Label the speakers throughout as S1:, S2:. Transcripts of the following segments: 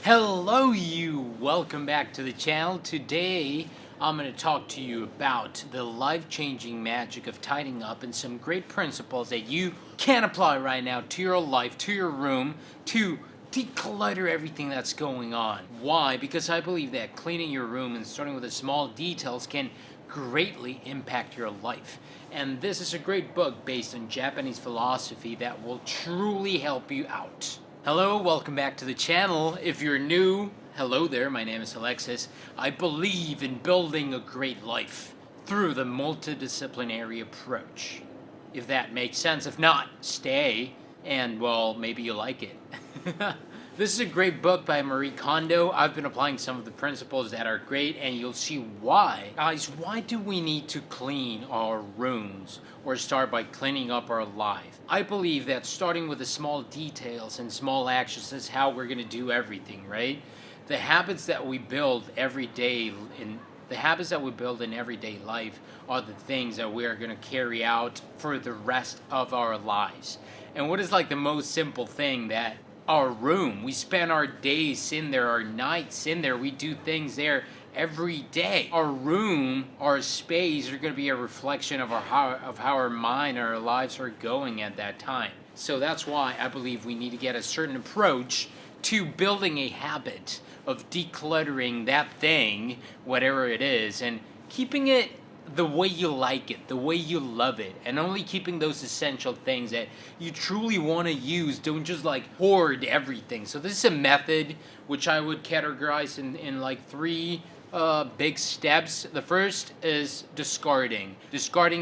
S1: Hello you, welcome back to the channel. Today I'm going to talk to you about the life-changing magic of tidying up and some great principles that you can apply right now to your life, to your room, to declutter everything that's going on. Why? Because I believe that cleaning your room and starting with the small details can greatly impact your life. And this is a great book based on Japanese philosophy that will truly help you out. Hello, welcome back to the channel. If you're new, hello there, my name is Alexis. I believe in building a great life through the multidisciplinary approach. If that makes sense. If not, stay and, well, maybe you like it. This is a great book by Marie Kondo. I've been applying some of the principles that are great, and you'll see why. Guys, why do we need to clean our rooms or start by cleaning up our life? I believe that starting with the small details and small actions is how we're going to do everything, right? The habits that we build every day in everyday life are the things that we are going to carry out for the rest of our lives. And what is like the most simple thing? That our room. We spend our days in there, our nights in there. We do things there every day. Our room, our space are going to be a reflection of how our mind, our lives are going at that time. So that's why I believe we need to get a certain approach to building a habit of decluttering that thing, whatever it is, and keeping it the way you like it, the way you love it, and only keeping those essential things that you truly want to use. Don't just like hoard everything. So this is a method which I would categorize in like three big steps. The first is discarding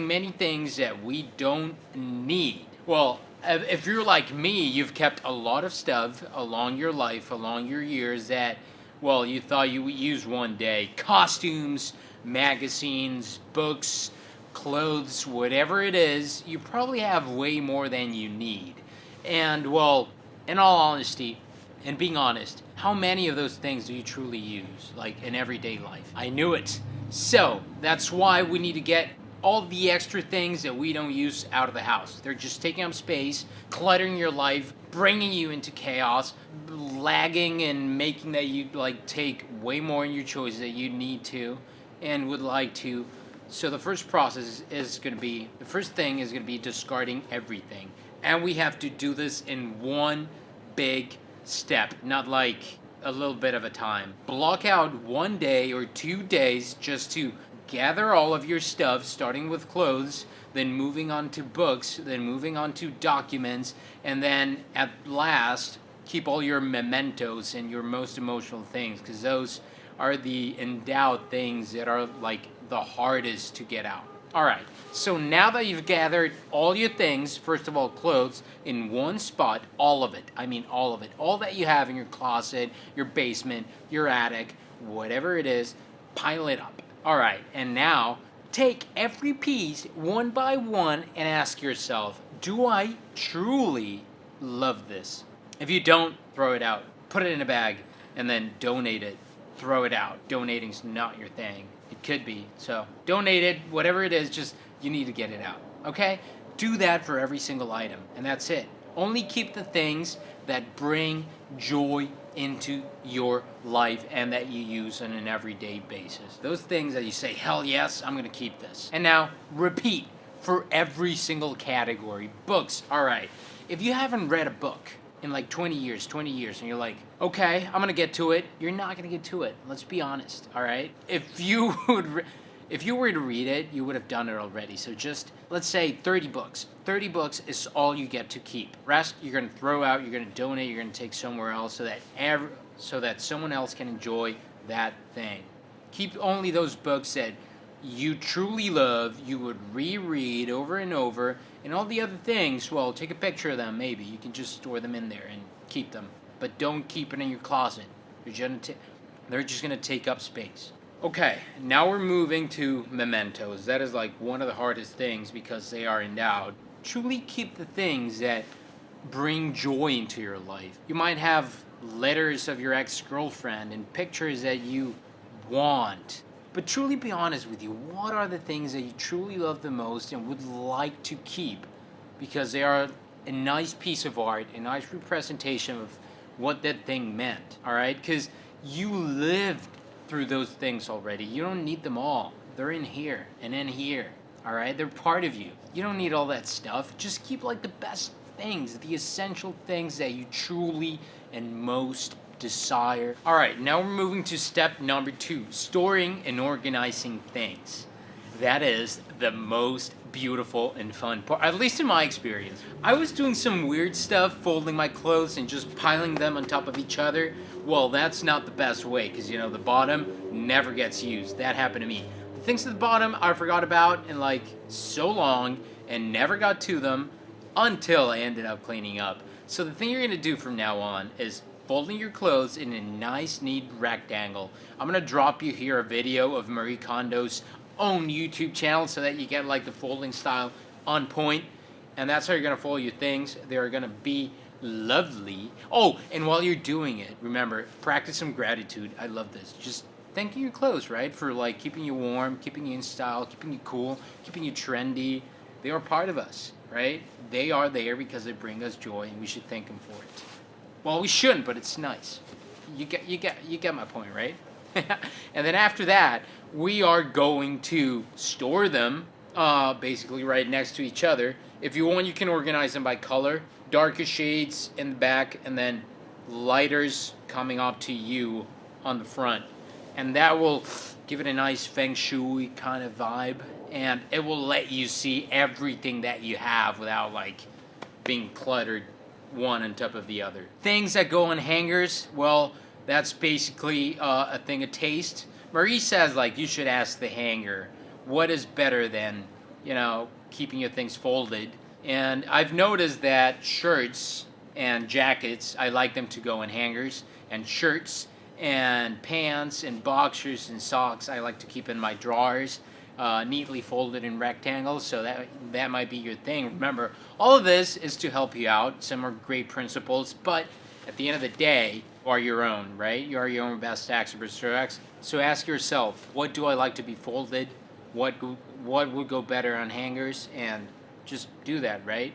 S1: many things that we don't need. Well, if you're like me, you've kept a lot of stuff along your life, along your years that, well, you thought you would use one day. Costumes, magazines, books, clothes, whatever it is, you probably have way more than you need. And, well, in all honesty, and being honest, how many of those things do you truly use, like in everyday life? I knew it. So, that's why we need to get all the extra things that we don't use out of the house. They're just taking up space, cluttering your life, bringing you into chaos, lagging and making that you like take way more in your choices that you need to and would like to. So the first process is going to be, the first thing is going to be discarding everything. And we have to do this in one big step, not like a little bit of a time. Block out 1 day or 2 days just to gather all of your stuff, starting with clothes, then moving on to books, then moving on to documents, and then at last, keep all your mementos and your most emotional things, because those are the endowed things that are like the hardest to get out. Alright, so now that you've gathered all your things, first of all clothes, in one spot, all of it, I mean all of it, all that you have in your closet, your basement, your attic, whatever it is, pile it up. Alright, and now take every piece one by one and ask yourself, do I truly love this? If you don't, throw it out. Put it in a bag and then donate it. Throw it out. Donating's not your thing. It could be. So donate it, whatever it is, just you need to get it out. Okay? Do that for every single item, and that's it. Only keep the things that bring joy into your life and that you use on an everyday basis. Those things that you say, hell yes, I'm going to keep this. And now, repeat for every single category. Books, all right. If you haven't read a book in like 20 years, and you're like, okay, I'm going to get to it, you're not going to get to it. Let's be honest, all right? If you were to read it, you would have done it already. So just, let's say 30 books. 30 books is all you get to keep. Rest, you're going to throw out, you're going to donate, you're going to take somewhere else so that someone else can enjoy that thing. Keep only those books that you truly love, you would reread over and over, and all the other things, well, take a picture of them maybe. You can just store them in there and keep them. But don't keep it in your closet. They're just going to take up space. Okay, now we're moving to mementos. That is like one of the hardest things because they are endowed. Truly keep the things that bring joy into your life. You might have letters of your ex-girlfriend and pictures that you want. But truly be honest with you, what are the things that you truly love the most and would like to keep? Because they are a nice piece of art, a nice representation of what that thing meant, all right? Because you lived through those things already. You don't need them all. They're in here and in here, all right? They're part of you. You don't need all that stuff. Just keep like the best things, the essential things that you truly and most desire. All right, now we're moving to step number 2, storing and organizing things. That is the most beautiful and fun part, at least in my experience. I was doing some weird stuff, folding my clothes and just piling them on top of each other. Well, that's not the best way, because, you know, the bottom never gets used. That happened to me. The things at the bottom I forgot about in like so long and never got to them until I ended up cleaning up. So the thing you're going to do from now on is folding your clothes in a nice, neat rectangle. I'm going to drop you here a video of Marie Kondo's own YouTube channel so that you get like the folding style on point. And that's how you're going to fold your things. They're going to be lovely. Oh, and while you're doing it, remember, practice some gratitude. I love this. Just thanking your clothes, right? For like keeping you warm, keeping you in style, keeping you cool, keeping you trendy. They are part of us, right? They are there because they bring us joy, and we should thank them for it. Well, we shouldn't, but it's nice. You get my point, right? And then after that, we are going to store them basically right next to each other. If you want, you can organize them by color. Darker shades in the back, and then lighters coming up to you on the front. And that will give it a nice feng shui kind of vibe. And it will let you see everything that you have without like being cluttered one on top of the other. Things that go on hangers, well, that's basically a thing of taste. Marie says, like, you should ask the hanger, what is better than, you know, keeping your things folded? And I've noticed that shirts and jackets, I like them to go in hangers, and shirts and pants and boxers and socks, I like to keep in my drawers, neatly folded in rectangles, so that might be your thing. Remember, all of this is to help you out. Some are great principles, but at the end of the day, you are your own, right? You are your own best expert. So ask yourself, what do I like to be folded? What would go better on hangers? And just do that, right?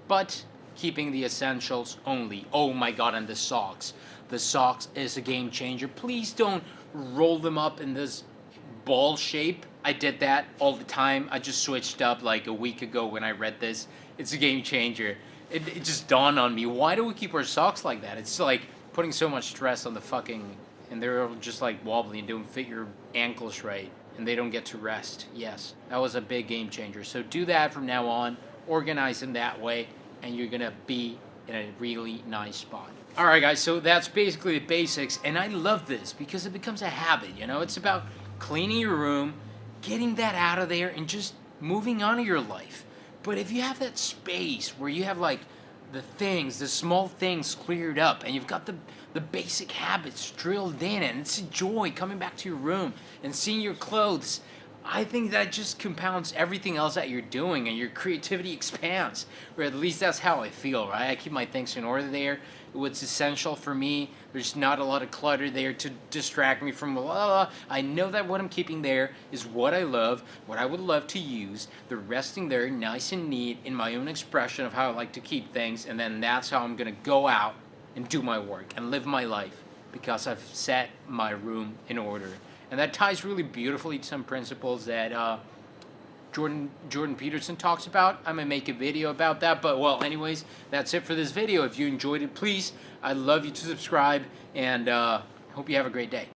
S1: But keeping the essentials only. Oh my God, and the socks. The socks is a game changer. Please don't roll them up in this ball shape. I did that all the time. I just switched up like a week ago when I read this. It's a game changer. It just dawned on me. Why do we keep our socks like that? It's like putting so much stress on the fucking... And they're just like wobbly and don't fit your ankles right. And they don't get to rest. Yes, that was a big game changer. So do that from now on. Organize them that way. And you're going to be in a really nice spot. All right, guys. So that's basically the basics. And I love this because it becomes a habit. You know, it's about cleaning your room, getting that out of there, and just moving on to your life. But if you have that space where you have like the small things cleared up, and you've got the basic habits drilled in, and it's a joy coming back to your room and seeing your clothes, I think that just compounds everything else that you're doing, and your creativity expands. Or at least that's how I feel, right? I keep my things in order there. What's essential for me, there's not a lot of clutter there to distract me from blah, blah, blah. I know that what I'm keeping there is what I love, what I would love to use. They're resting there nice and neat in my own expression of how I like to keep things, and then that's how I'm going to go out and do my work and live my life because I've set my room in order. And that ties really beautifully to some principles that Jordan Peterson talks about. I'm going to make a video about that. But, well, anyways, that's it for this video. If you enjoyed it, please, I'd love you to subscribe. And hope you have a great day.